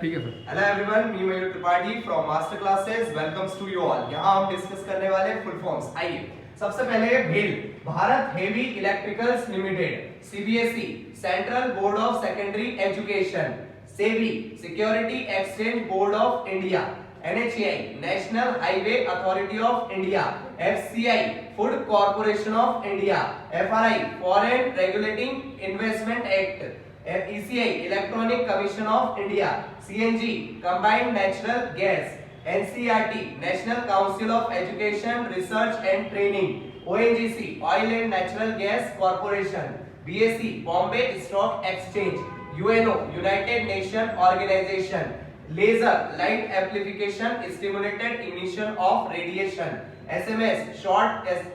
ठीक है sir. Hello everyone, me Mayur Tripathi from master classes welcomes to you all. यहाँ हम डिस्कस करने वाले फुल फॉर्म्स। आइए सबसे पहले भेल, Bharat heavy electricals limited, CBSE central board of secondary education, SEBI security exchange board of India, NHAI national highway authority of India, FCI food corporation of India, FRI foreign regulating investment act, ECI electronic commission of India, CNG combined natural gas, NCERT national council of education research and training, ONGC oil and natural gas corporation, BSE Bombay stock exchange, UNO united nation organisation, laser light amplification stimulated emission of radiation, SMS short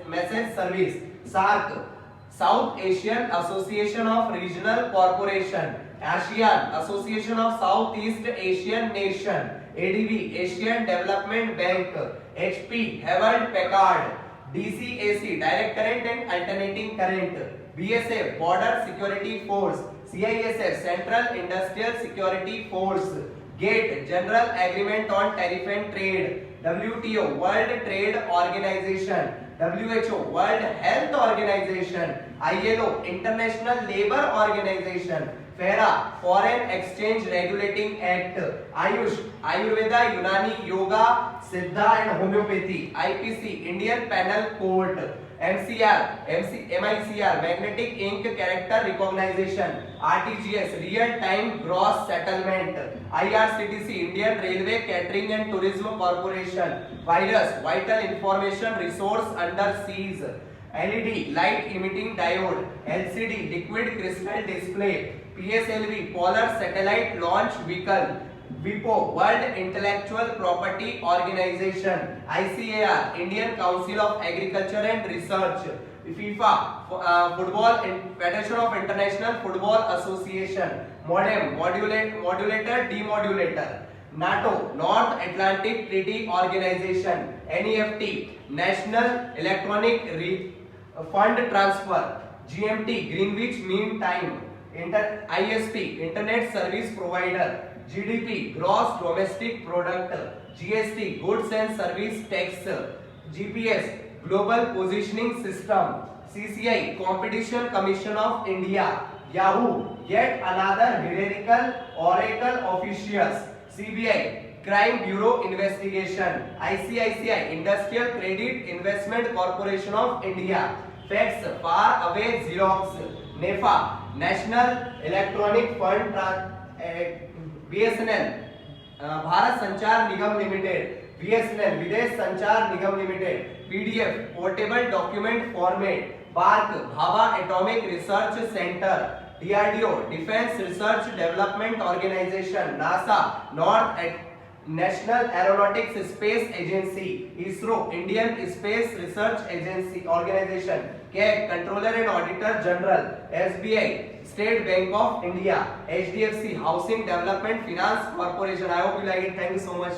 message service, SAARC South Asian association of regional corporation, ASEAN association of South East Asian nation, ADB Asian development bank, HP Hewlett Packard, DCAC direct current and alternating current, BSF border security force, CISF central industrial security force, GATT general agreement on tariff and trade, WTO world trade organisation, WHO world health organisation, ILO international labour organisation, FERA foreign exchange regulating act, AYUSH Ayurveda यूनानी yoga Siddha and homeopathy, IPC Indian penal code, MICR magnetic ink character recognition, RTGS real time gross settlement, IRCTC Indian railway catering and tourism corporation, virus vital information resource under seize, LED light emitting diode, LCD liquid crystal display, PSLV polar satellite launch vehicle, WIPO world intellectual property organisation, ICAR Indian council of agriculture and research, FIFA football federation of international football association, modem modulator demodulator, NATO north Atlantic treaty organisation, NEFT national electronic fund transfer, GMT Greenwich mean time, ISP internet service provider, GDP gross domestic product, GST goods and service tax, GPS global positioning system, CCI competition commission of India, Yahoo yet another hierarchical oracle officials, CBI crime bureau investigation, ICICI industrial credit investment corporation of India, fax far away Xerox, NEFA national electronic fund, BSNL Bharat Sanchar Nigam limited, BSNL Videsh Sanchar Nigam limited, PDF portable document format, BARC Bhabha atomic research centre, DRDO defence research development organisation, NASA north national aeronautics space agency, ISRO Indian space research agency organisation, CAG controller and auditor general, SBI state bank of India, HDFC housing development finance corporation. I hope you like it. Thank you so much.